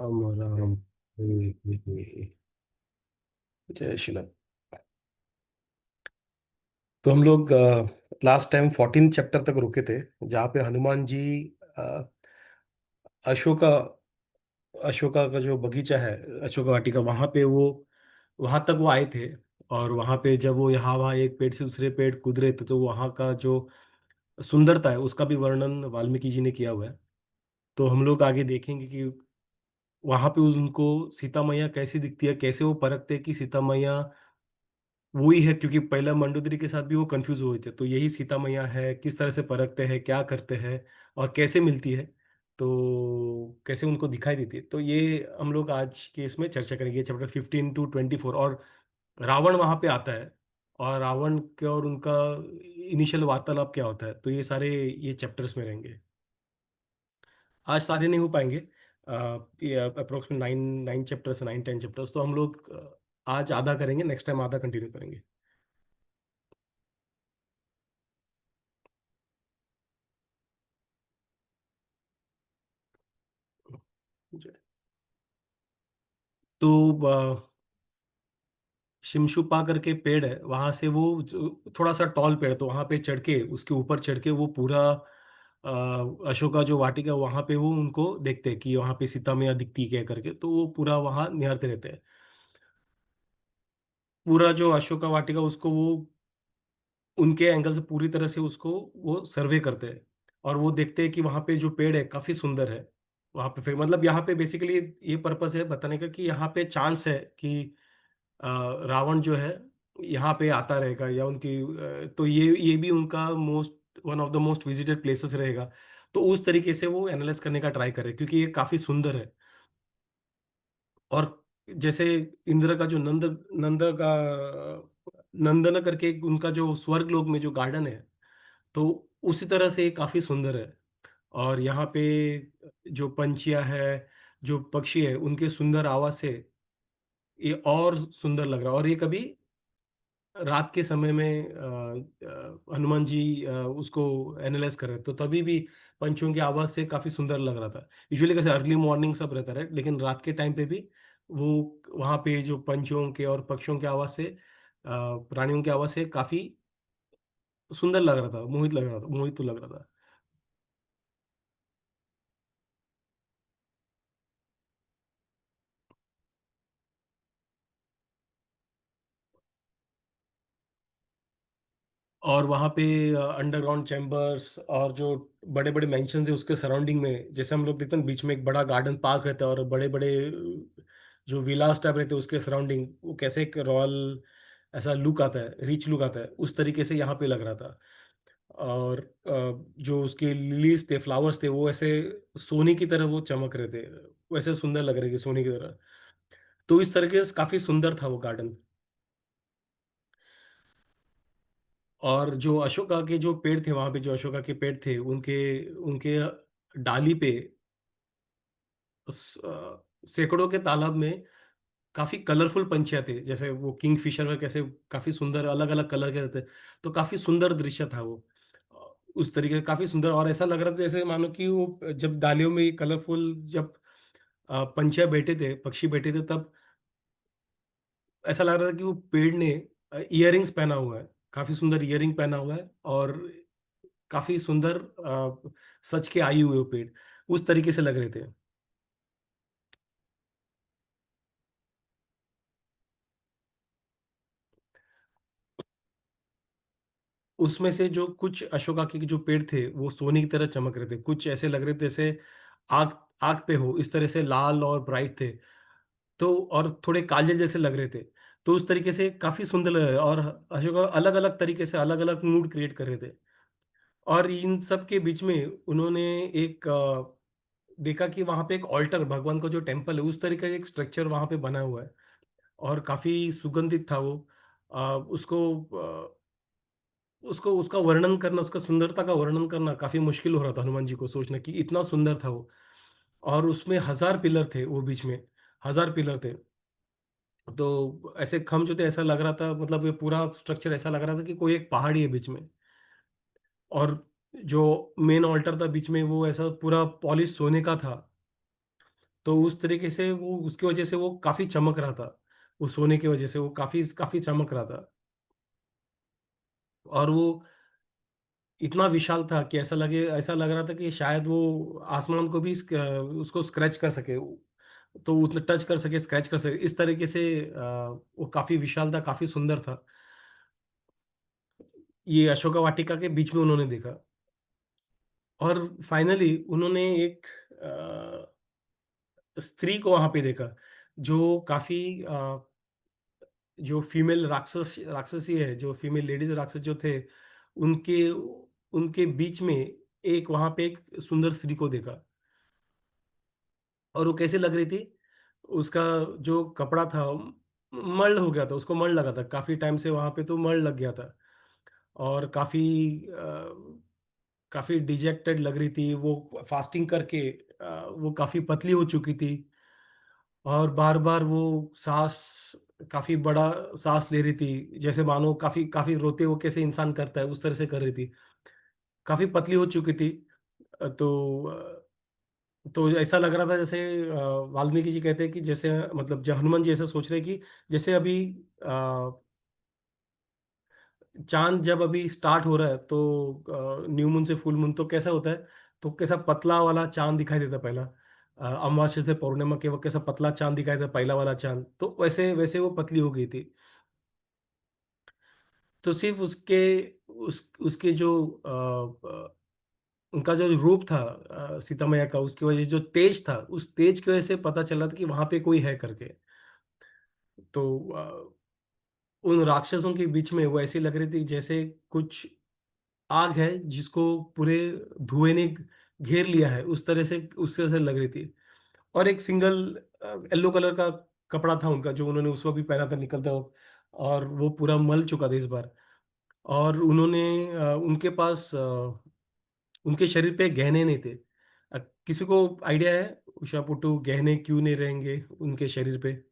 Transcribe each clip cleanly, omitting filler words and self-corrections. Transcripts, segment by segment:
राम राम। जय श्री राम। तो हम लोग लास्ट टाइम 14 चैप्टर तक रुके थे, जहाँ पे हनुमान जी अ, अशोका अशोका का जो बगीचा है, अशोका वाटिका, वहाँ पे वो वहाँ तक वो आए थे। और वहाँ पे जब वो यहाँ वहाँ एक पेड़ से दूसरे पेड़ कूद रहे थे, तो वहाँ का जो सुंदरता है उसका भी वर्णन वाल्मीकि जी ने किया हुआ है। तो हम लोग आगे देखेंगे कि वहाँ पे उनको सीता मैया कैसी दिखती है, कैसे वो परखते हैं कि सीता मैया वही है, क्योंकि पहला मंडोदरी के साथ भी वो कंफ्यूज हुए थे। तो यही सीता मैया है, किस तरह से परखते हैं, क्या करते हैं और कैसे मिलती है, तो कैसे उनको दिखाई देती है। तो ये हम लोग आज के इसमें चर्चा करेंगे, चैप्टर 15 to 24। और रावण वहां पे आता है, और रावण के और उनका इनिशियल वार्तालाप क्या होता है, तो ये सारे ये चैप्टर्स में रहेंगे। आज सारे नहीं हो पाएंगे। ये approximate nine nine chapters, 9-10 chapters, तो हम लोग आज आधा करेंगे, नेक्स्ट टाइम आधा कंटिन्यू करेंगे। तो शिमशुपा करके पेड़ है, वहां से वो थोड़ा सा टॉल पेड़, तो वहां पे चढ़ के, उसके ऊपर चढ़ के वो पूरा अशोका जो वाटिका, वहां पे वो उनको देखते हैं कि वहां पे सीता मैया दिखती है क्या करके, तो वो पूरा वहां निहारते रहते हैं। पूरा जो अशोका वाटिका, उसको वो उनके एंगल से पूरी तरह से उसको वो सर्वे करते हैं। और वो देखते हैं कि वहां पे जो पेड़ है काफी सुंदर है। वहां पे फिर मतलब यहाँ पे बेसिकली ये पर्पस है बताने का कि यहाँ पे चांस है कि रावण जो है यहाँ पे आता रहेगा, या उनकी तो ये भी उनका most one of the most visited places रहेगा। तो उस तरीके से वो एनालाइज करने का ट्राई करे, क्योंकि ये काफी सुंदर है। और जैसे इंद्र का जो नंद का नंदन करके उनका जो स्वर्ग लोक में जो गार्डन है, तो उसी तरह से ये काफी सुंदर है। और यहाँ पे जो पंछियां है, जो पक्षी है, उनके सुंदर आवाज से ये और सुंदर लग रहा है। और ये कभी रात के समय में हनुमान जी उसको एनालाइज कर रहे थे, तो तभी भी पंछियों की आवाज से काफी सुंदर लग रहा था। यूजुअली कैसे अर्ली मॉर्निंग सब रहता है, लेकिन रात के टाइम पे भी वो वहाँ पे जो पंछियों के और पक्षियों की आवाज से, प्राणियों की आवाज से काफी सुंदर लग रहा था, मोहित लग रहा था, मोहित तो लग रहा था। और वहाँ पे अंडरग्राउंड चैम्बर्स और जो बड़े बड़े मेंशन थे उसके सराउंडिंग में, जैसे हम लोग देखते हैं बीच में एक बड़ा गार्डन पार्क रहता है, और बड़े बड़े जो विलास टाइप रहते हैं उसके सराउंडिंग, वो कैसे एक रॉयल ऐसा लुक आता है, रिच लुक आता है, उस तरीके से यहाँ पे लग रहा था। और जो उसके लिलीज थे, फ्लावर्स थे, वो ऐसे सोने की तरह वो चमक रहे थे, वैसे सुंदर लग रहे थे सोने की तरह। तो इस तरीके से काफी सुंदर था वो गार्डन। और जो अशोका के जो पेड़ थे, वहां पे जो अशोका के पेड़ थे, उनके उनके डाली पे सैकड़ों के तालाब में काफी कलरफुल पंछियां थे, जैसे वो किंग फिशर में कैसे काफी सुंदर अलग अलग कलर के रहते। तो काफी सुंदर दृश्य था वो। उस तरीके से काफी सुंदर, और ऐसा लग रहा था जैसे मानो कि वो जब डालियों में कलरफुल, जब पंछियां बैठे थे, पक्षी बैठे थे, तब ऐसा लग रहा था कि वो पेड़ ने इयररिंग्स पहना हुआ है, काफी सुंदर इयररिंग पहना हुआ है, और काफी सुंदर सच के आई हुए वो पेड़, उस तरीके से लग रहे थे। उसमें से जो कुछ अशोका के जो पेड़ थे वो सोने की तरह चमक रहे थे, कुछ ऐसे लग रहे थे जैसे आग आग पे हो, इस तरह से लाल और ब्राइट थे। तो और थोड़े काजल जैसे लग रहे थे। तो उस तरीके से काफी सुंदर लग रहे, और अशोका अलग अलग तरीके से अलग अलग मूड क्रिएट कर रहे थे। और इन सब के बीच में उन्होंने एक देखा कि वहां पे एक ऑल्टर, भगवान का जो टेम्पल है, उस तरीके का एक स्ट्रक्चर वहां पे बना हुआ है, और काफी सुगंधित था वो। उसको उसको उसका वर्णन करना, उसका सुंदरता का वर्णन करना काफी मुश्किल हो रहा था हनुमान जी को, सोचना कि इतना सुंदर था वो। और उसमें 1000 पिलर थे वो बीच में, 1000 पिलर थे। तो ऐसे खम जो थे, ऐसा लग रहा था, मतलब ये पूरा स्ट्रक्चर ऐसा लग रहा था कि कोई एक पहाड़ी है बीच में। और जो मेन ऑल्टर था बीच में, वो ऐसा पूरा पॉलिश सोने का था। तो उस तरीके से वो उसकी वजह से वो काफी चमक रहा था, वो सोने की वजह से वो काफी काफी चमक रहा था। और वो इतना विशाल था कि ऐसा लग रहा था कि शायद वो आसमान को भी उसको स्क्रैच कर सके, तो उतना टच कर सके, स्क्रैच कर सके, इस तरीके से वो काफी विशाल था, काफी सुंदर था। ये अशोका वाटिका के बीच में उन्होंने देखा। और फाइनली उन्होंने एक स्त्री को वहां पे देखा, जो काफी जो फीमेल राक्षसी है, जो फीमेल लेडीज राक्षस जो थे, उनके उनके बीच में एक वहां पे एक सुंदर स्त्री को देखा। और वो कैसे लग रही थी, उसका जो कपड़ा था मल हो गया था, उसको मल लगा था काफी टाइम से, वहां पे तो मल लग गया था। और काफी डिजेक्टेड लग रही थी वो, फास्टिंग करके वो काफी पतली हो चुकी थी। और बार बार वो सांस, काफी बड़ा सांस ले रही थी, जैसे मानो काफी काफी रोते वो कैसे इंसान करता है उस तरह से कर रही थी। काफी पतली हो चुकी थी। तो ऐसा लग रहा था जैसे वाल्मीकि जी कहते हैं कि जैसे, मतलब जब हनुमान जी ऐसा सोच रहे कि जैसे अभी चांद जब अभी स्टार्ट हो रहा है, तो न्यू मून से फुल मून तो कैसा होता है, तो कैसा पतला वाला चांद दिखाई देता है पहला, अमावस्या से पौर्णिमा के वक्त कैसा पतला चांद दिखाई देता है पहला वाला चांद, तो वैसे वैसे वो पतली हो गई थी। तो सिर्फ उसके जो उनका जो रूप था, सीता मैया का, उसकी वजह जो तेज था, उस तेज की वजह से पता चला था कि वहां पे कोई है करके। तो उन राक्षसों के बीच में वो ऐसी लग रही थी जैसे कुछ आग है जिसको पूरे धुएं ने घेर लिया है, उस तरह से उससे से लग रही थी। और एक सिंगल येलो कलर का कपड़ा था उनका, जो उन्होंने उस वक्त भी पहना था निकलता वक्त, और वो पूरा मल चुका था इस बार। और उन्होंने उनके पास उनके शरीर पे गहने नहीं थे। किसी को आइडिया है उषा पुट्टू, गहने क्यों नहीं रहेंगे उनके शरीर पे?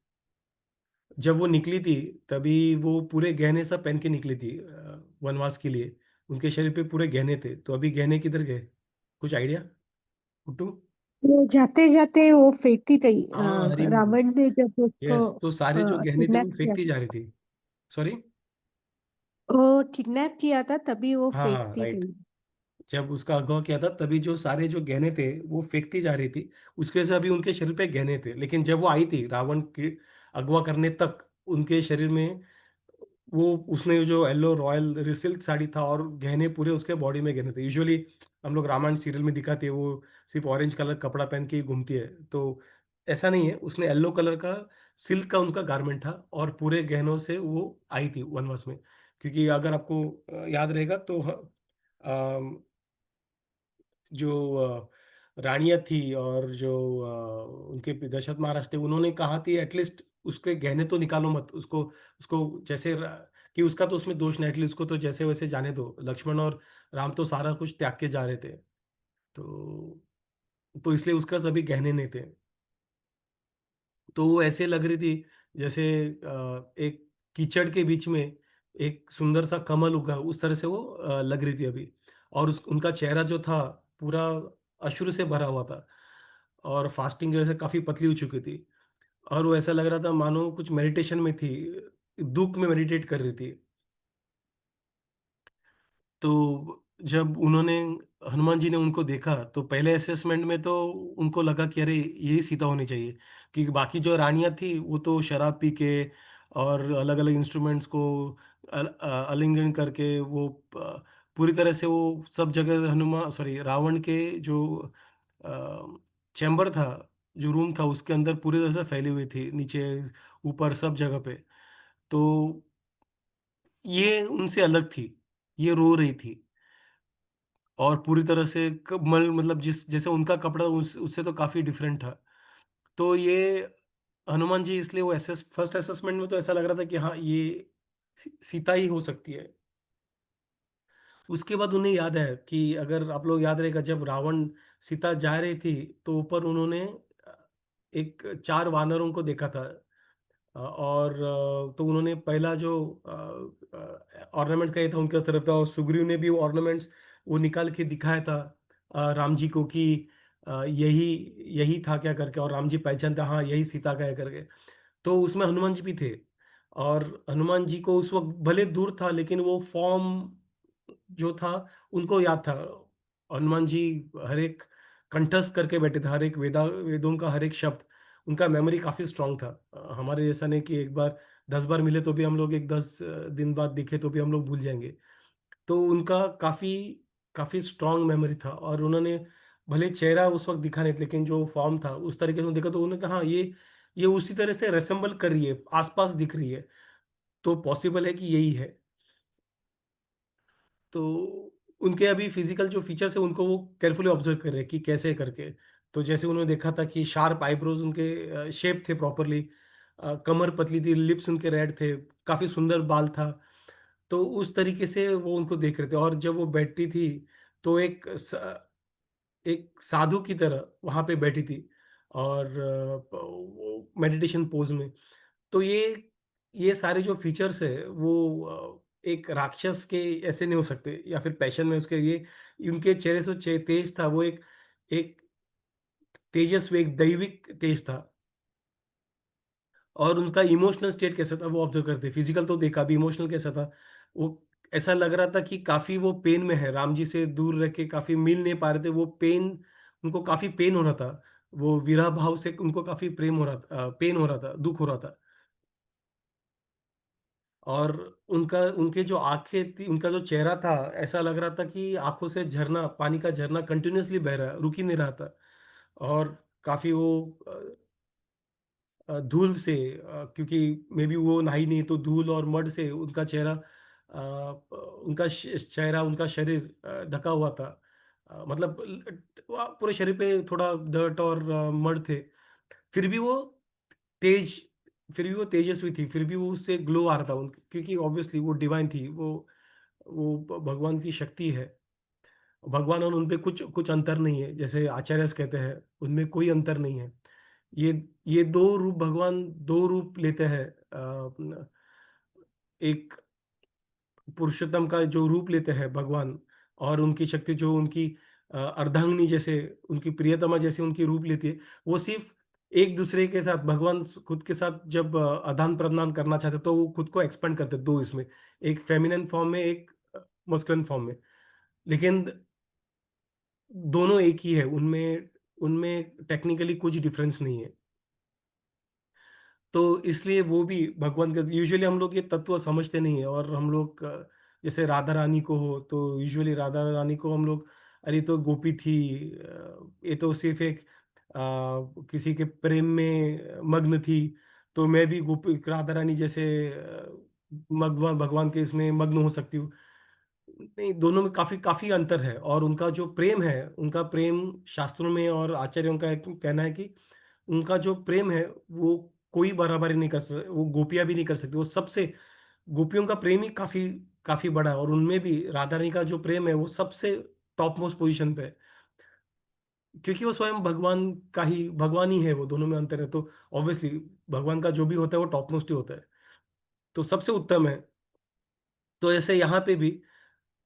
जब वो निकली थी, तभी वो पूरे गहने सब पहन के निकली थी वनवास के लिए। उनके शरीर पे पूरे गहने थे, तो अभी गहने किधर गए? कुछ आइडिया, पुट्टू? वो जाते जाते वो फेंकती थी, हाँ, हरी, रावण ने जब उसको यस, तो सारे जो गहने थे किडनैप वो किया फेंकती था। जा रही थी। सॉरी। वो किडनैप किया था तभी वो हाँ हाँ, फेंकती राइट। थी। जब उसका अगवा किया था तभी जो सारे जो गहने थे वो फेंकती जा रही थी। उसके वजह से अभी उनके शरीर पे गहने थे, लेकिन जब वो आई थी रावण की अगवा करने तक, उनके शरीर में वो, उसने जो येलो रॉयल सिल्क साड़ी था और गहने पूरे उसके बॉडी में गहने थे। यूजुअली हम लोग रामायण सीरियल में दिखाते हैं वो सिर्फ ऑरेंज कलर कपड़ा पहन के ही घूमती है, तो ऐसा नहीं है, उसने येलो कलर का सिल्क का उनका गारमेंट था और पूरे गहनों से वो आई थी वनवास में। क्योंकि अगर आपको याद रहेगा तो जो रानियां थी और जो उनके दशरथ महाराज थे, उन्होंने कहा थी एटलीस्ट उसके गहने तो निकालो मत, उसको उसको जैसे कि उसका तो उसमें दोष नहीं, एटलीस्ट उसको तो जैसे वैसे जाने दो। लक्ष्मण और राम तो सारा कुछ त्याग के जा रहे थे, तो इसलिए उसका सभी गहने नहीं थे। तो वो ऐसे लग रही थी जैसे एक कीचड़ के बीच में एक सुंदर सा कमल उगा, उस तरह से वो लग रही थी अभी। और उस उनका चेहरा जो था पूरा अश्रु से भरा हुआ था, और फास्टिंग की वजह से काफी पतली हो चुकी थी। और वो ऐसा लग रहा था मानो कुछ मेडिटेशन में थी, दुख में मेडिटेट कर रही थी। तो जब उन्होंने, हनुमान जी ने उनको देखा, तो पहले असेसमेंट में तो उनको लगा कि अरे यही सीता होनी चाहिए, क्योंकि बाकी जो रानियां थी वो तो शराब पी के और अलग अलग इंस्ट्रूमेंट्स को आलिंगन करके वो पूरी तरह से वो सब जगह, हनुमान सॉरी रावण के जो चैम्बर था, जो रूम था उसके अंदर पूरी तरह से फैली हुई थी, नीचे ऊपर सब जगह पे। तो ये उनसे अलग थी, ये रो रही थी, और पूरी तरह से मतलब जिस जैसे उनका कपड़ा उससे तो काफी डिफरेंट था। तो ये हनुमान जी, इसलिए वो फर्स्ट असेसमेंट में तो ऐसा लग रहा था कि हाँ ये सीता ही हो सकती है। उसके बाद उन्हें याद है कि, अगर आप लोग याद रहेगा, जब रावण सीता जा रही थी, तो ऊपर उन्होंने एक चार वानरों को देखा था। और तो उन्होंने पहला जो ऑर्नामेंट किया था उनके तरफ था, और सुग्रीव ने भी वो ऑर्नामेंट्स वो निकाल के दिखाया था राम जी को कि यही यही था क्या करके, और राम जी पहचानते हाँ यही सीता का है करके। तो उसमें हनुमान जी भी थे, और हनुमान जी को उस वक्त भले दूर था लेकिन वो फॉर्म जो था उनको याद था। हनुमान जी हर एक कंठस्थ करके बैठे थे, हर एक वेदों का हर एक शब्द, उनका मेमोरी काफी स्ट्रांग था। हमारे जैसा नहीं कि एक बार 10 बार मिले तो भी हम लोग, एक 10 दिन बाद दिखे तो भी हम लोग भूल जाएंगे। तो उनका काफी काफी स्ट्रांग मेमोरी था, और उन्होंने भले चेहरा उस वक्त दिखा नहीं लेकिन जो फॉर्म था उस तरीके से देखा, तो उन्होंने कहा हाँ ये उसी तरह से रेसेंबल कर रही है, आसपास दिख रही है, तो पॉसिबल है कि यही है। तो उनके अभी फिजिकल जो फीचर्स है उनको वो केयरफुली ऑब्जर्व कर रहे हैं कि कैसे करके। तो जैसे उन्होंने देखा था कि शार्प आईब्रोज उनके शेप थे प्रॉपरली, कमर पतली थी, लिप्स उनके रेड थे, काफी सुंदर बाल था। तो उस तरीके से वो उनको देख रहे थे, और जब वो बैठती थी तो एक साधु की तरह वहां पे बैठी थी, और मेडिटेशन पोज में। तो ये सारे जो फीचर्स है वो एक राक्षस के ऐसे नहीं हो सकते, या फिर पैशन में उसके ये उनके चेहरे से तेज था, वो एक तेजस्वी, एक दैविक तेज था। और उनका इमोशनल स्टेट कैसा था वो ऑब्जर्व करते, फिजिकल तो देखा भी, इमोशनल कैसा था वो। ऐसा लग रहा था कि काफी वो पेन में है, राम जी से दूर रह के काफी मिल नहीं पा रहे थे, वो पेन, उनको काफी पेन हो रहा था। वो विरह भाव से उनको काफी प्रेम हो रहा था, पेन हो रहा था, दुख हो रहा था। और उनका उनके जो आंखें थी, उनका जो चेहरा था, ऐसा लग रहा था कि आंखों से झरना, पानी का झरना कंटिन्यूअसली बह रहा है, रुक ही नहीं रहा था। और काफी वो धूल से, क्योंकि मे बी वो नहाई नहीं, तो धूल और मड से उनका चेहरा, उनका चेहरा, उनका शरीर ढका हुआ था। मतलब पूरे शरीर पे थोड़ा डर्ट और मड थे। फिर भी वो तेज फिर भी वो तेजस्वी थी, फिर भी वो उससे ग्लो आ रहा था उनके, क्योंकि ऑब्वियसली वो डिवाइन थी, वो भगवान की शक्ति है। भगवान और उनपे कुछ कुछ अंतर नहीं है, जैसे आचार्य कहते हैं, उनमें कोई अंतर नहीं है। ये ये दो रूप, भगवान दो रूप लेते हैं। एक पुरुषोत्तम का जो रूप लेते हैं भगवान, और उनकी शक्ति जो उनकी अर्धांगिनी जैसे, उनकी प्रियतमा जैसे उनकी रूप लेती है, वो सिर्फ एक दूसरे के साथ, भगवान खुद के साथ जब आदान प्रदान करना चाहते तो वो खुद को एक्सपेंड करते दो इसमें, एक फेमिनिन फॉर्म में, एक मस्कुलिन फॉर्म में। लेकिन दोनों एक ही है, उनमें उनमें टेक्निकली कुछ डिफरेंस नहीं है। तो इसलिए वो भी भगवान का, यूजुअली हम लोग ये तत्व समझते नहीं है, और हम लोग जैसे राधा रानी को हो तो यूजुअली राधा रानी को हम लोग, अरे तो गोपी थी, ये तो सिर्फ एक किसी के प्रेम में मग्न थी, तो मैं भी गोपी राधा रानी जैसे भगवान भगवान के इसमें मग्न हो सकती हूँ। नहीं, दोनों में काफी काफी अंतर है, और उनका जो प्रेम है, उनका प्रेम शास्त्रों में और आचार्यों का कहना है कि उनका जो प्रेम है वो कोई बराबरी नहीं कर सकता, वो गोपियां भी नहीं कर सकती, वो सबसे, गोपियों का प्रेम ही काफी काफी बड़ा है, और उनमें भी राधा रानी का जो प्रेम है वो सबसे टॉप मोस्ट पोजीशन पे है, क्योंकि वो स्वयं भगवान ही है, वो दोनों में अंतर है, तो ऑब्वियसली भगवान का जो भी होता है वो टॉप मोस्ट ही होता है, तो सबसे उत्तम है। तो ऐसे यहाँ पे भी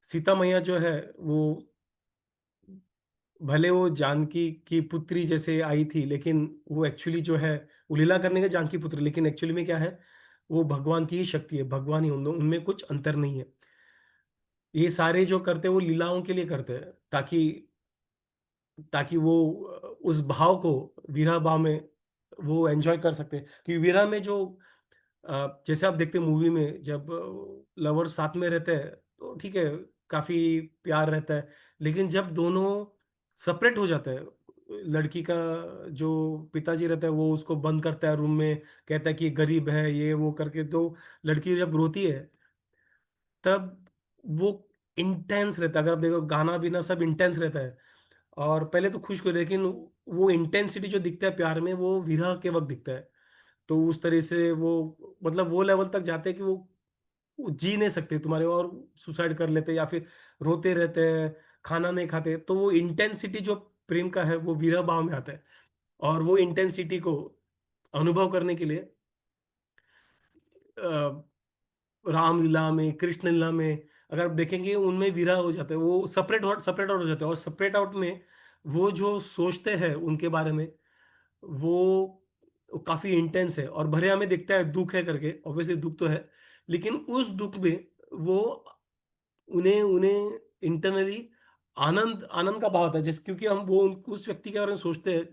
सीता मैया जो है वो, भले वो जानकी की पुत्री जैसे आई थी, लेकिन वो एक्चुअली जो है, वो लीला करने के जानकी पुत्री, लेकिन एक्चुअली में क्या है, वो भगवान की ही शक्ति है, भगवान ही, उनमें कुछ अंतर नहीं है। ये सारे जो करते हैं वो लीलाओं के लिए करते हैं, ताकि ताकि वो उस भाव को, विरह भाव में वो एंजॉय कर सकते हैं, क्योंकि विरह में जो जैसे आप देखते हैं मूवी में, जब लवर साथ में रहते हैं तो ठीक है, काफी प्यार रहता है, लेकिन जब दोनों सेपरेट हो जाते हैं, लड़की का जो पिताजी रहता है वो उसको बंद करता है रूम में, कहता है कि ये गरीब है, ये वो करके, तो लड़की जब रोती है तब वो इंटेंस रहता है, अगर आप देखो गाना बिना सब इंटेंस रहता है, और पहले तो खुश को, लेकिन वो इंटेंसिटी जो दिखता है प्यार में वो विरह के वक्त दिखता है। तो उस तरह से वो, मतलब वो लेवल तक जाते हैं कि वो जी नहीं सकते तुम्हारे, और सुसाइड कर लेते हैं, या फिर रोते रहते हैं, खाना नहीं खाते, तो वो इंटेंसिटी जो प्रेम का है वो विरह भाव में आता है। और वो इंटेंसिटी को अनुभव करने के लिए रामलीला में, कृष्ण लीला में, अगर आप देखेंगे उनमें विरह हो जाता है, वो सेपरेट आउट हो जाता है, और सेपरेट आउट में वो जो सोचते हैं उनके बारे में, वो काफ़ी इंटेंस है और भले हमें दिखता है दुःख है करके, ऑब्वियसली दुःख तो है, लेकिन उस दुःख में वो उन्हें उन्हें इंटरनली आनंद आनंद का भाव आता है, जैसे क्योंकि हम वो उस व्यक्ति के बारे में सोचते हैं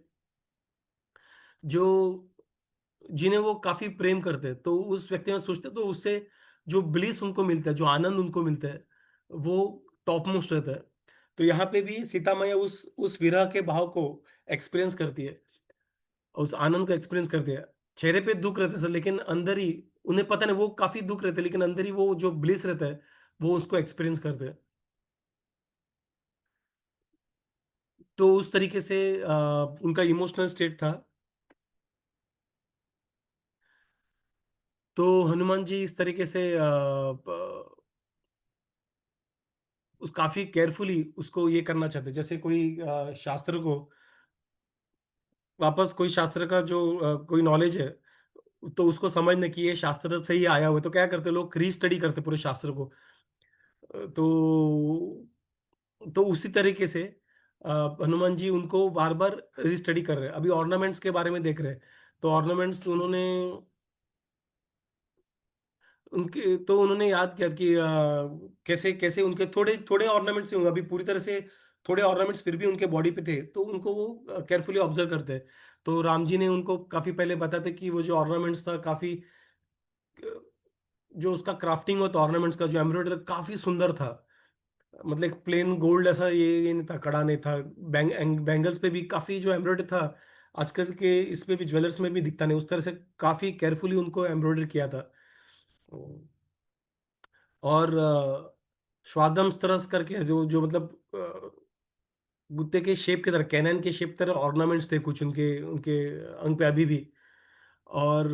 जो जिन्हें वो काफ़ी प्रेम करते हैं, तो उस व्यक्ति में सोचते हैं तो उससे जो ब्लिस उनको मिलता है, जो आनंद उनको मिलता है, वो टॉप मोस्ट रहता है। तो यहाँ पे भी सीता मैया उस विरह के भाव को एक्सपीरियंस करती है, उस आनंद को एक्सपीरियंस करती है। चेहरे पे दुःख रहता है सर, लेकिन अंदर ही उन्हें पता नहीं वो काफ़ी दुःख रहता है, लेकिन अंदर ही वो जो ब्लिस रहता है, वो उसको एक्सपीरियंस करते हैं। तो उस तरीके से उनका इमोशनल स्टेट था। तो हनुमान जी इस तरीके से उस काफ़ी केयरफुली उसको ये करना चाहते हैं। जैसे कोई शास्त्र को वापस कोई शास्त्र का जो कोई नॉलेज है, तो उसको समझने की ये शास्त्र से ही आया हुआ है, तो क्या करते हैं लोग री-स्टडी करते हैं पूरे शास्त्र को। तो उसी तरीके से हनुमान जी उनको बार-बार री-स्टडी कर रहे हैं। अभी ऑर्नामेंट्स के बारे में देख रहे हैं, तो ऑर्नामेंट्स उन्होंने उन्होंने याद किया कि कैसे कैसे उनके थोड़े थोड़े ऑर्नामेंट्स थे, अभी पूरी तरह से थोड़े ऑर्नामेंट्स फिर भी उनके बॉडी पे थे, तो उनको वो केयरफुली ऑब्जर्व करते हैं। तो राम जी ने उनको काफ़ी पहले बताया था कि वो जो ऑर्नामेंट्स था काफ़ी जो उसका क्राफ्टिंग होता ऑर्नामेंट्स का जो एम्ब्रॉयडरी काफ़ी सुंदर था। मतलब एक प्लेन गोल्ड ऐसा ये नहीं था, कड़ा नहीं था। बैंगल्स पे भी काफ़ी जो एम्ब्रॉयडरी था, आजकल के इस पे भी ज्वेलर्स में भी दिखता नहीं, उस तरह से काफ़ी केयरफुली उनको एम्ब्रॉयडरी किया था। और श्वादम स्त्रस करके है जो जो मतलब गुत्ते के शेप की तरह, कैनन के शेप तरह ऑर्नामेंट्स थे कुछ उनके उनके अंग पे अभी भी, और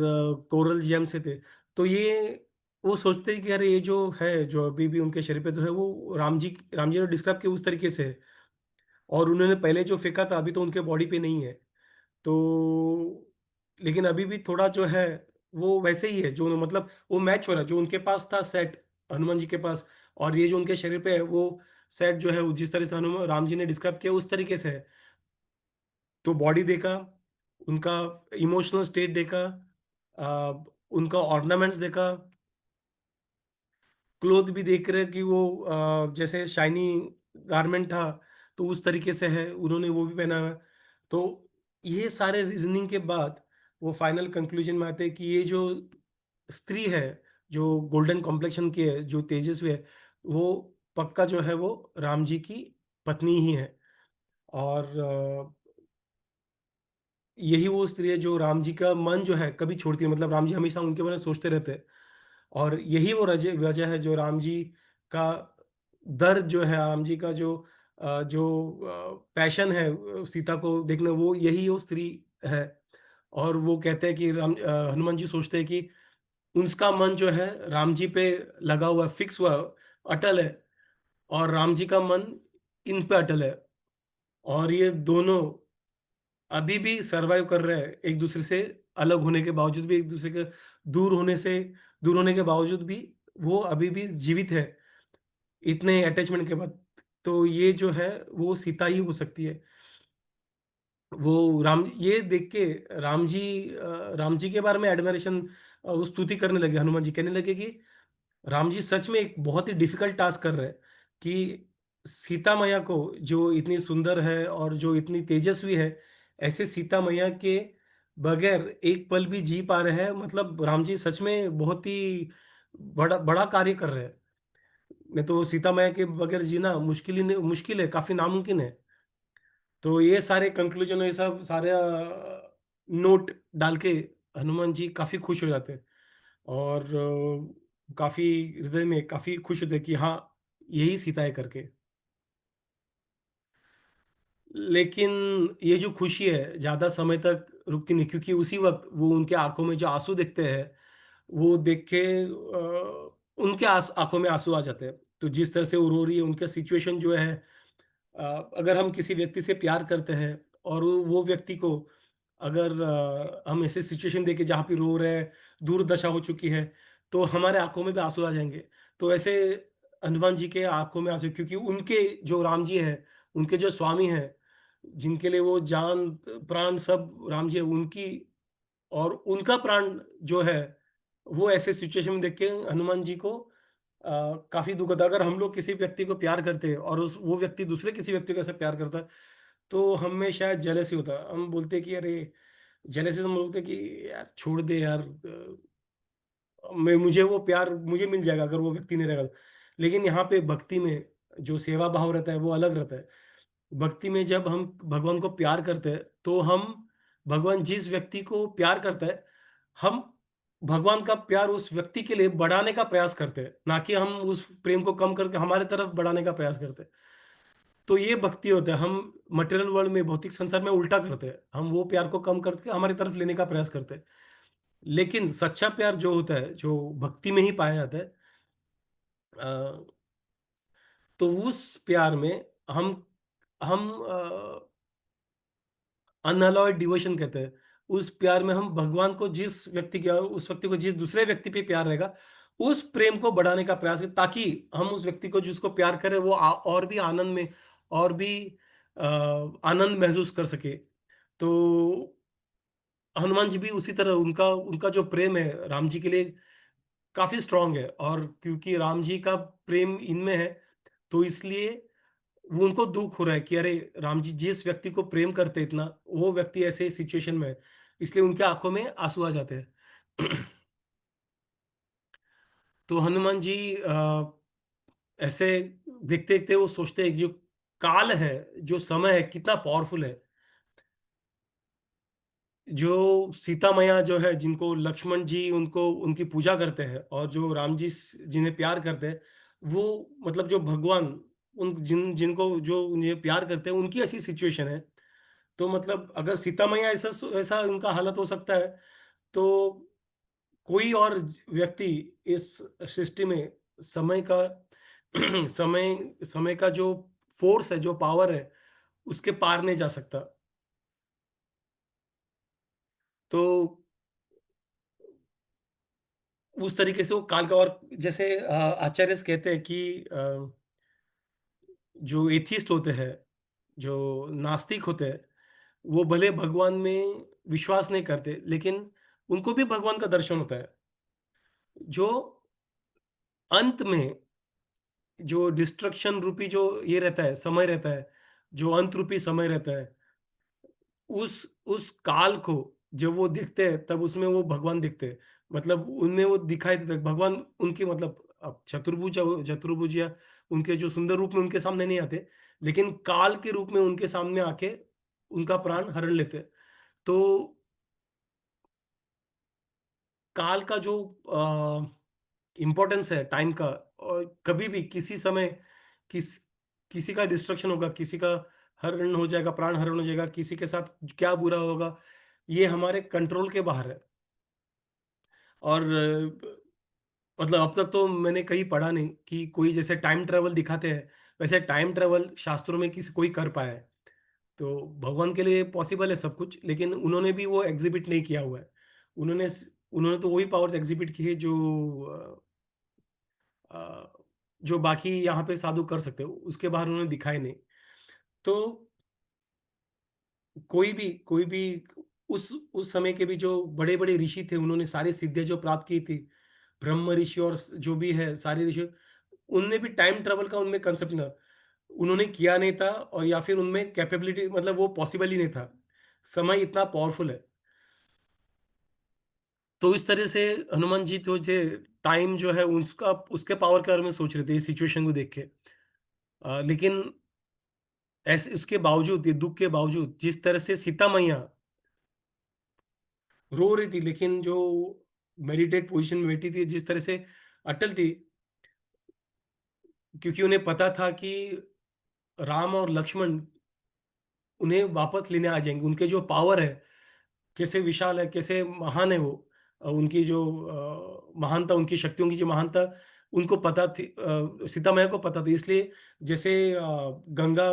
कोरल जेम से थे। तो ये वो सोचते हैं कि अरे ये जो है, जो अभी भी उनके शरीर पे जो है वो राम जी ने डिस्क्राइब किया उस तरीके से है, और उन्होंने पहले जो फेंका था अभी तो उनके बॉडी पे नहीं है। तो लेकिन अभी भी थोड़ा जो है वो वैसे ही है, जो मतलब वो मैच हो रहा है, जो उनके पास था सेट हनुमान जी के पास, और ये जो उनके शरीर पे है वो सेट जो है वो जिस तरह से हनुमान राम जी ने डिस्क्राइब किया उस तरीके से है। तो बॉडी देखा, उनका इमोशनल स्टेट देखा, उनका ऑर्नामेंट्स देखा, क्लोथ भी देख रहे हैं कि वो जैसे शाइनी गारमेंट था, तो उस तरीके से है, उन्होंने वो भी पहना है। तो ये सारे रीज़निंग के बाद वो फाइनल कंक्लूजन में आते हैं कि ये जो स्त्री है, जो गोल्डन कॉम्प्लेक्शन की है, जो तेजस्वी है, वो पक्का जो है वो राम जी की पत्नी ही है। और यही वो स्त्री है जो राम जी का मन जो है कभी छोड़ती नहीं, मतलब राम जी हमेशा उनके बारे में सोचते रहते हैं। और यही वो वजह है जो राम जी का दर्द जो है, राम जी का जो पैशन है सीता को देखना, वो यही वो स्त्री है। और वो कहते हैं कि हनुमान जी सोचते हैं कि उसका मन जो है राम जी पे लगा हुआ है, फिक्स हुआ है, अटल है, और राम जी का मन इन पे अटल है, और ये दोनों अभी भी सर्वाइव कर रहे हैं एक दूसरे से अलग होने के बावजूद भी, एक दूसरे के दूर होने से दूर होने के बावजूद भी वो अभी भी जीवित है इतने अटैचमेंट के बाद। तो ये जो है वो सीता ही हो सकती है। वो ये देख के राम जी के बारे में एडमिरेशन, वो स्तुति करने लगे, हनुमान जी कहने लगे कि राम जी सच में एक बहुत ही डिफिकल्ट टास्क कर रहे हैं कि सीता मैया को जो इतनी सुंदर है और जो इतनी तेजस्वी है, ऐसे सीता मैया के बगैर एक पल भी जी पा रहे हैं, मतलब राम जी सच में बहुत ही बड़ा बड़ा कार्य कर रहे हैं। नहीं तो सीता मैया के बगैर जीना मुश्किल ही नहीं, मुश्किल है, काफी नामुमकिन है। तो ये सारे कंक्लूजन, ये सब सारे नोट डाल के हनुमान जी काफी खुश हो जाते हैं, और काफी हृदय में काफी खुश होते हैं कि हाँ यही सीता है करके। लेकिन ये जो खुशी है ज्यादा समय तक रुकती नहीं, क्योंकि उसी वक्त वो उनके आंखों में जो आंसू दिखते हैं, वो देख के उनके आंखों में आंसू आ जाते हैं। तो जिस तरह से वो रो रही है, उनका सिचुएशन जो है, अगर हम किसी व्यक्ति से प्यार करते हैं और वो व्यक्ति को अगर हम ऐसे सिचुएशन देखे जहाँ पे रो रहे हैं, दुर्दशा हो चुकी है, तो हमारे आंखों में भी आंसू आ जाएंगे। तो ऐसे हनुमान जी के आंखों में आंसू, क्योंकि उनके जो राम जी है, उनके जो स्वामी हैं, जिनके लिए वो जान प्राण सब राम जी उनकी, और उनका प्राण जो है वो ऐसे सिचुएशन में देख के हनुमान जी को काफी दुख होता है। अगर हम लोग किसी व्यक्ति को प्यार करते हैं और उस वो व्यक्ति दूसरे किसी व्यक्ति को ऐसे प्यार करता है, तो हमें शायद जेलसी होता है। हम बोलते हैं कि अरे, जेलसी से हम बोलते हैं कि यार छोड़ दे यार, मैं मुझे वो प्यार मुझे मिल जाएगा अगर वो व्यक्ति नहीं रहेगा तो। लेकिन यहाँ पे भक्ति में जो सेवा भाव रहता है वो अलग रहता है। भक्ति में जब हम भगवान को प्यार करते हैं तो हम, भगवान जिस व्यक्ति को प्यार करता है, हम भगवान का प्यार उस व्यक्ति के लिए बढ़ाने का प्रयास करते हैं, ना कि हम उस प्रेम को कम करके हमारे तरफ बढ़ाने का प्रयास करते हैं। तो ये भक्ति होता है। हम मटेरियल वर्ल्ड में, भौतिक संसार में उल्टा करते हैं, हम वो प्यार को कम करके हमारी तरफ लेने का प्रयास करते हैं। लेकिन सच्चा प्यार जो होता है, जो भक्ति में ही पाया जाता है, अ, तो उस प्यार में हम अनअलॉयड डिवोशन कहते हैं। उस प्यार में हम भगवान को जिस व्यक्ति के, उस व्यक्ति को जिस दूसरे व्यक्ति पे प्यार रहेगा, उस प्रेम को बढ़ाने का प्रयास करें, ताकि हम उस व्यक्ति को जिसको प्यार करें वो और भी आनंद में, और भी आनंद महसूस कर सके। तो हनुमान जी भी उसी तरह, उनका उनका जो प्रेम है राम जी के लिए काफी स्ट्रांग है, और क्योंकि राम जी का प्रेम इनमें है, तो इसलिए वो उनको दुख हो रहा है कि अरे, राम जी जिस व्यक्ति को प्रेम करते हैं इतना, वो व्यक्ति ऐसे सिचुएशन में है, इसलिए उनके आंखों में आंसू आ जाते हैं। तो हनुमान जी ऐसे देखते देखते वो सोचते हैं कि जो काल है, जो समय है, कितना पावरफुल है। जो सीता मैया जो है, जिनको लक्ष्मण जी उनको उनकी पूजा करते हैं, और जो राम जी जिन्हें प्यार करते हैं, वो मतलब जो भगवान उन जिनको जो उन्हें प्यार करते हैं, उनकी ऐसी सिचुएशन है। तो मतलब अगर सीता मैया ऐसा ऐसा उनका हालत हो सकता है, तो कोई और व्यक्ति इस सृष्टि में समय का समय समय का जो फोर्स है, जो पावर है, उसके पार नहीं जा सकता। तो उस तरीके से वो काल का, और जैसे आचार्य कहते हैं कि जो एथिस्ट होते हैं, जो नास्तिक होते हैं, वो भले भगवान में विश्वास नहीं करते, लेकिन उनको भी भगवान का दर्शन होता है। जो अंत में जो डिस्ट्रक्शन रूपी जो ये रहता है, समय रहता है, जो अंत रूपी समय रहता है, उस काल को जब वो देखते हैं, तब उसमें वो भगवान दिखते हैं। मतलब उनमें वो दिखाई देता है भगवान। उनकी मतलब अब चतुर्भुज, चतुर्भुज या उनके जो सुंदर रूप में उनके सामने नहीं आते, लेकिन काल के रूप में उनके सामने आके उनका प्राण हरण लेते हैं। तो काल का जो इम्पोर्टेंस है टाइम का, और कभी भी किसी समय किसी का डिस्ट्रक्शन होगा, किसी का हरण हो जाएगा, प्राण हरण हो जाएगा, किसी के साथ क्या बुरा होगा, ये हमारे कंट्रोल के बाहर है। और मतलब अब तक तो मैंने कहीं पढ़ा नहीं कि कोई जैसे टाइम ट्रेवल दिखाते हैं, वैसे टाइम ट्रेवल शास्त्रों में किसी कोई कर पाया है। तो भगवान के लिए पॉसिबल है सब कुछ, लेकिन उन्होंने भी वो एग्जिबिट नहीं किया हुआ है। उन्होंने उन्होंने तो वही पावर्स एग्जिबिट की है अ, जो बाकी यहाँ पे साधु कर सकते हो, उसके बाहर उन्होंने दिखाए नहीं। तो कोई भी उस समय के भी जो बड़े बड़े ऋषि थे, उन्होंने सारी सिद्धियां जो प्राप्त की थी, ब्रह्म ऋषि और जो भी है सारे ऋषि, उनने भी टाइम ट्रेवल का उनमें कंसेप्ट ना, उन्होंने किया नहीं था, और या फिर उनमें कैपेबिलिटी, मतलब वो पॉसिबल ही नहीं था। समय इतना पावरफुल है। तो इस तरह से हनुमान जी तो जो टाइम जो है उसका, उसके पावर के बारे में सोच रहे थे इस सिचुएशन को देख के। लेकिन ऐसे उसके बावजूद, ये दुख के बावजूद, जिस तरह से सीता मैया रो रही थी, लेकिन जो मेडिटेट पोजीशन में बैठी थी, जिस तरह से अटल थी, क्योंकि उन्हें पता था कि राम और लक्ष्मण उन्हें वापस लेने आ जाएंगे। उनके जो पावर है, कैसे विशाल है, कैसे महान है वो, उनकी जो महानता, उनकी शक्तियों की जो महानता, उनको पता थी, सीता मैया को पता थी। इसलिए जैसे गंगा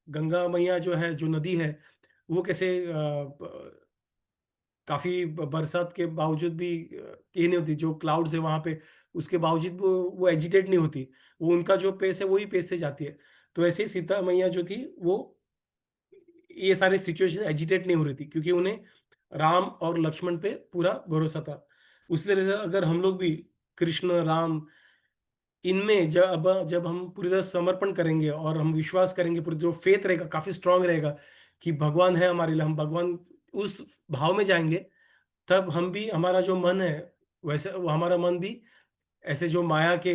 गंगा मैया जो है, जो नदी है, वो कैसे काफी बरसात के बावजूद भी ये नहीं होती, जो क्लाउड्स है वहां पे, उसके बावजूद वो एजिटेट नहीं होती। वो उनका जो पेस है वही पेस से जाती है। तो ऐसे ही सीता मैया जो थी, वो ये सारी सिचुएशन एजिटेट नहीं हो रही थी, क्योंकि उन्हें राम और लक्ष्मण पे पूरा भरोसा था। उसी तरह से अगर हम लोग भी कृष्ण, राम, इनमें जब हम पूरी तरह समर्पण करेंगे और हम विश्वास करेंगे, पूरी जो फेथ रहेगा काफी स्ट्रांग रहेगा कि भगवान है हमारे लिए, हम भगवान उस भाव में जाएंगे, तब हम भी, हमारा जो मन है, वैसे वो हमारा मन भी ऐसे जो माया के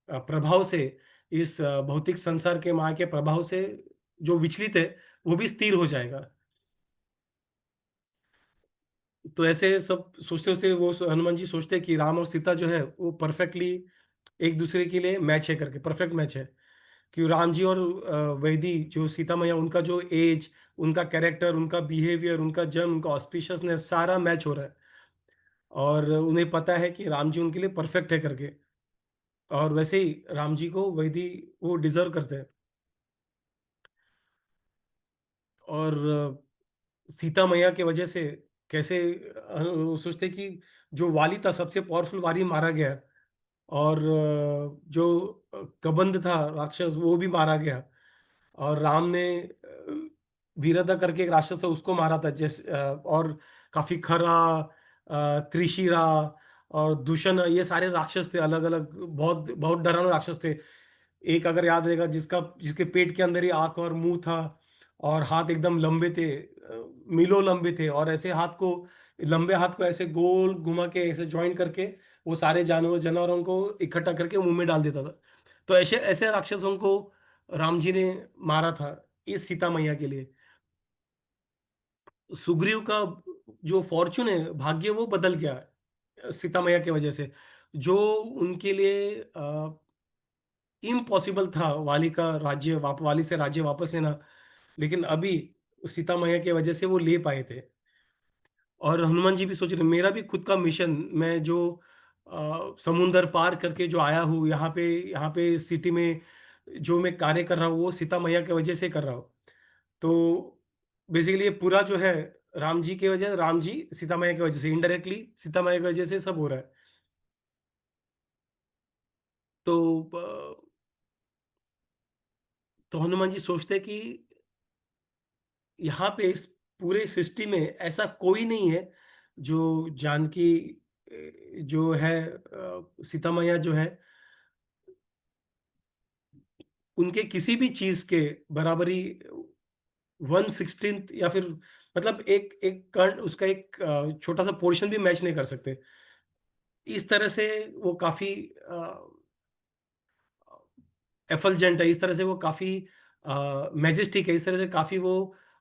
प्रभाव से, इस भौतिक संसार के माया के प्रभाव से जो विचलित है, वो भी स्थिर हो जाएगा। तो ऐसे सब सोचते सोचते वो हनुमान जी सोचते हैं कि राम और सीता जो है वो परफेक्टली एक दूसरे के लिए मैच है, करके परफेक्ट मैच है। कि राम जी और वैदी जो सीता मैया, उनका जो एज, उनका कैरेक्टर, उनका बिहेवियर, उनका जन्म, उनका ऑस्पिशियसनेस, सारा मैच हो रहा है। और उन्हें पता है कि राम जी उनके लिए परफेक्ट है करके। और वैसे ही राम जी को वैदी वो डिजर्व करते हैं। और सीता मैया के वजह से कैसे वो सोचते कि जो वाली था, सबसे पावरफुल वाली मारा गया, और जो कबंध था राक्षस, वो भी मारा गया। और राम ने वीरदा करके एक राक्षस था, उसको मारा था। और काफी खरा, त्रिशिरा और दूषण, ये सारे राक्षस थे अलग अलग, बहुत बहुत डरावने राक्षस थे। एक अगर याद रहेगा, जिसके पेट के अंदर ही आंख और मुंह था, और हाथ एकदम लंबे थे, मीलों लंबे थे, और ऐसे हाथ को, लंबे हाथ को ऐसे गोल घुमा के ऐसे ज्वाइन करके वो सारे जानवरों को इकट्ठा करके मुंह में डाल देता था। तो ऐसे ऐसे राक्षसों को राम जी ने मारा था इस सीता मैया के लिए। सुग्रीव का जो फॉर्चून है, भाग्य, वो बदल गया सीता मैया की वजह से। जो उनके लिए इम्पॉसिबल था वाली का राज्य वाली से राज्य वापस लेना, लेकिन अभी सीता मैया की वजह से वो ले पाए थे। और हनुमान जी भी सोच रहे, मेरा भी खुद का मिशन, मैं जो समुंदर पार करके जो आया हूँ यहाँ पे सिटी में, जो मैं कार्य कर रहा हूँ, वो सीता मैया की वजह से कर रहा हूँ। तो बेसिकली ये पूरा जो है, राम जी सीता मैया की वजह से, इनडायरेक्टली सीता मैया की वजह से सब हो रहा है। तो हनुमान जी सोचते हैं कि यहाँ पे इस पूरे सृष्टि में ऐसा कोई नहीं है जो जानकी, जो है सीता मैया जो है, उनके किसी भी चीज के बराबरी 1/16 या फिर, मतलब एक एक कण, उसका एक छोटा सा पोर्शन भी मैच नहीं कर सकते। इस तरह से वो काफी एफलजेंट है, इस तरह से वो काफी मैजेस्टिक है, इस तरह से काफी वो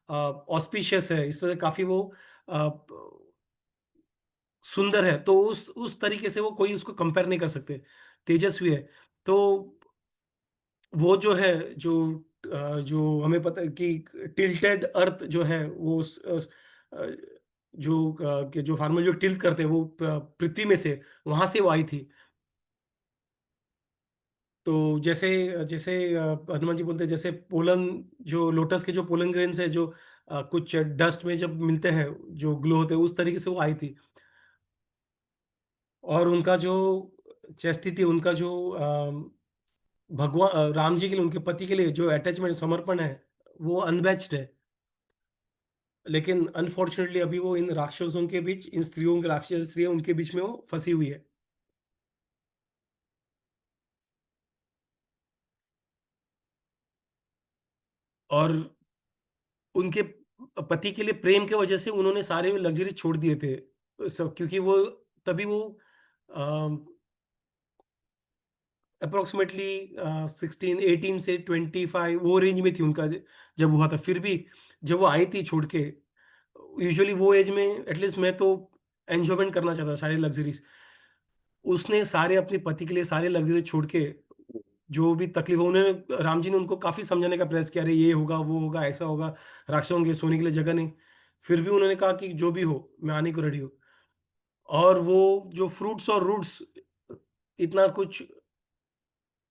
ऑस्पिशियस है, इस तरह से काफी वो अ, सुंदर है। तो उस तरीके से वो कोई उसको कंपेयर नहीं कर सकते, तेजस्वी है। तो वो जो है, जो हमें पता है कि टिल्टेड अर्थ जो है, वो अ, जो फार्मूला जो टिल्ट करते हैं, वो पृथ्वी में से, वहां से वो आई थी। तो जैसे जैसे हनुमान जी बोलते हैं, जैसे पोलन, जो लोटस के जो पोलन ग्रेन्स है, जो कुछ डस्ट में जब मिलते हैं, जो ग्लो होते हैं, उस तरीके से वो आई थी। और उनका जो चेस्टिटी, उनका जो भगवान राम जी के लिए, उनके पति के लिए जो अटैचमेंट, समर्पण है, वो अनबैच्ड है। लेकिन अनफॉर्चुनेटली अभी वो इन राक्षसों के बीच, इन स्त्रियों के, राक्षस स्त्रियों, उनके बीच में वो फंसी हुई है। और उनके पति के लिए प्रेम की वजह से उन्होंने सारे लग्जरी छोड़ दिए थे सब, क्योंकि वो तभी वो अप्रोक्सीमेटली 16 18 से 25 वो रेंज में थी उनका, जब हुआ था। फिर भी जब वो आई थी छोड़ के, यूजुअली वो एज में एटलीस्ट मैं तो एंजॉयमेंट करना चाहता था सारे लग्जरीज। उसने सारे अपने पति के लिए सारे लग्जरी छोड़ के, जो भी तकलीफ हो, उन्होंने, राम जी ने उनको काफी समझाने का प्रयास किया, अरे ये होगा, वो होगा, ऐसा होगा, राक्षस होंगे, सोने के लिए जगह नहीं। फिर भी उन्होंने कहा कि जो भी हो, मैं आने को रेडी हूँ। और वो जो फ्रूट्स और रूट्स, इतना कुछ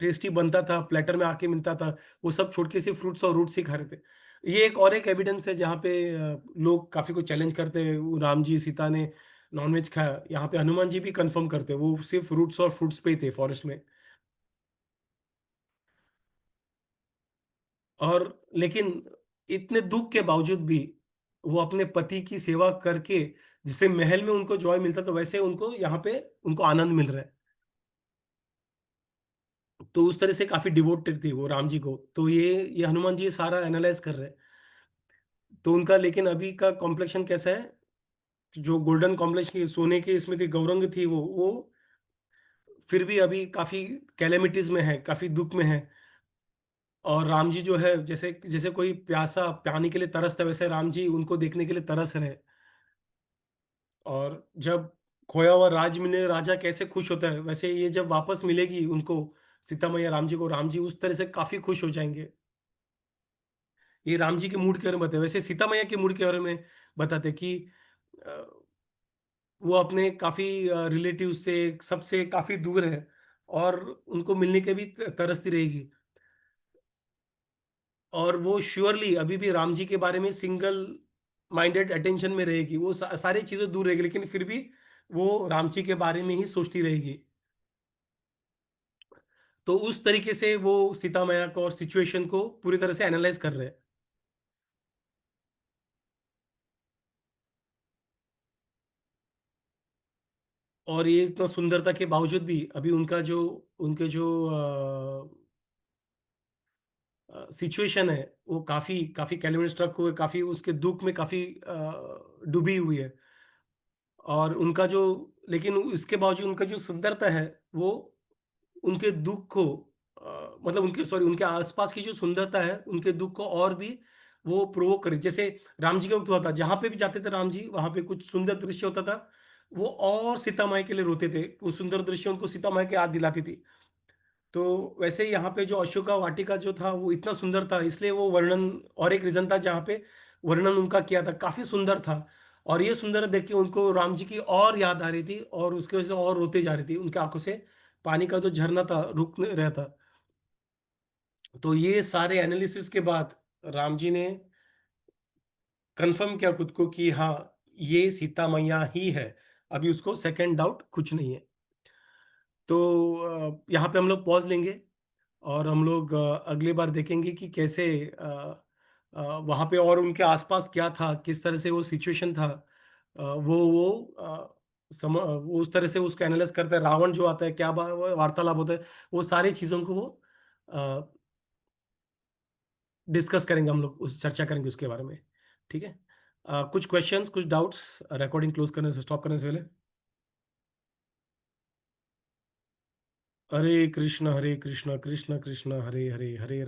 टेस्टी बनता था, प्लेटर में आके मिलता था, वो सब छोड़ के सिर्फ फ्रूट्स और रूट्स ही खा रहे थे। ये एक और एक एविडेंस है जहाँ पे लोग काफी कुछ चैलेंज करते हैं, वो राम जी सीता ने नॉनवेज खाया, यहाँ पे हनुमान जी भी कंफर्म करते हैं, वो सिर्फ फ्रूट्स और फ्रूट्स पे ही थे फॉरेस्ट में। और लेकिन इतने दुख के बावजूद भी वो अपने पति की सेवा करके, जिसे महल में उनको जॉय मिलता था वैसे उनको यहाँ पे उनको आनंद मिल रहा है। तो उस तरह से काफी डिवोटेड थी वो राम जी को। तो ये हनुमान जी सारा एनालाइज कर रहे हैं। तो उनका लेकिन अभी का कॉम्प्लेक्शन कैसा है, जो गोल्डन कॉम्प्लेक्स की सोने की इसमें थी गौरंग थी, वो फिर भी अभी काफी कैलेमिटीज में है, काफी दुख में है। और राम जी जो है, जैसे जैसे कोई प्यासा पानी के लिए तरसता है, वैसे राम जी उनको देखने के लिए तरस रहे हैं। और जब खोया हुआ राज मिले राजा कैसे खुश होता है, वैसे ये जब वापस मिलेगी उनको, सीता मैया राम जी को, राम जी उस तरह से काफी खुश हो जाएंगे। ये राम जी के मूड के बारे में बताते हैं। वैसे सीता मैया के मूड के बारे में बताते हैं कि अ, वो अपने काफी रिलेटिव से सबसे काफी दूर है, और उनको मिलने के भी तरसती रहेगी। और वो श्योरली अभी भी राम जी के बारे में सिंगल माइंडेड अटेंशन में रहेगी, वो सारी चीजें दूर रहेगी, लेकिन फिर भी वो राम जी के बारे में ही सोचती रहेगी। तो उस तरीके से वो सीता मैया को और सिचुएशन को पूरी तरह से एनालाइज कर रहे हैं। और ये इतना सुंदरता के बावजूद भी अभी उनका जो उनके जो सिचुएशन है, वो काफी काफी कैलविन स्ट्रक हुए, काफी उसके दुख में काफी डूबी हुई है। और उनका जो, लेकिन इसके बावजूद उनका जो सुंदरता है, वो उनके दुख को मतलब उनके सॉरी उनके आसपास की जो सुंदरता है उनके दुख को और भी वो प्रोवोक करे। जैसे राम जी का वक्त हुआ था, जहां पे भी जाते थे राम जी, वहां पे कुछ सुंदर दृश्य होता था, वो और सीता माई के लिए रोते थे। वो सुंदर दृश्य उनको सीता माई की याद दिलाती थी। तो वैसे ही यहाँ पे जो अशोका वाटिका जो था वो इतना सुंदर था, इसलिए वो वर्णन, और एक रीजन था जहाँ पे वर्णन उनका किया था, काफी सुंदर था। और ये सुंदर देख के उनको राम जी की और याद आ रही थी, और उसकी वजह से और रोते जा रही थी, उनके आंखों से पानी का जो झरना था रुक नहीं रहा था। तो ये सारे एनालिसिस के बाद राम जी ने कंफर्म किया खुद को कि हाँ, ये सीता मैया ही है। अभी उसको सेकंड डाउट कुछ नहीं है। तो यहाँ पे हम लोग पॉज लेंगे, और हम लोग अगली बार देखेंगे कि कैसे वहाँ पे और उनके आसपास क्या था, किस तरह से वो सिचुएशन था। वो उस तरह से उसको एनालाइज करता है, रावण जो आता है क्या वार्तालाप होता है, वो सारी चीज़ों को वो डिस्कस करेंगे, हम लोग उस चर्चा करेंगे उसके बारे में। ठीक है। कुछ क्वेश्चंस, कुछ डाउट्स रिकॉर्डिंग क्लोज करने से, स्टॉप करने से पहले? हरे कृष्ण कृष्ण कृष्ण हरे हरे, हरे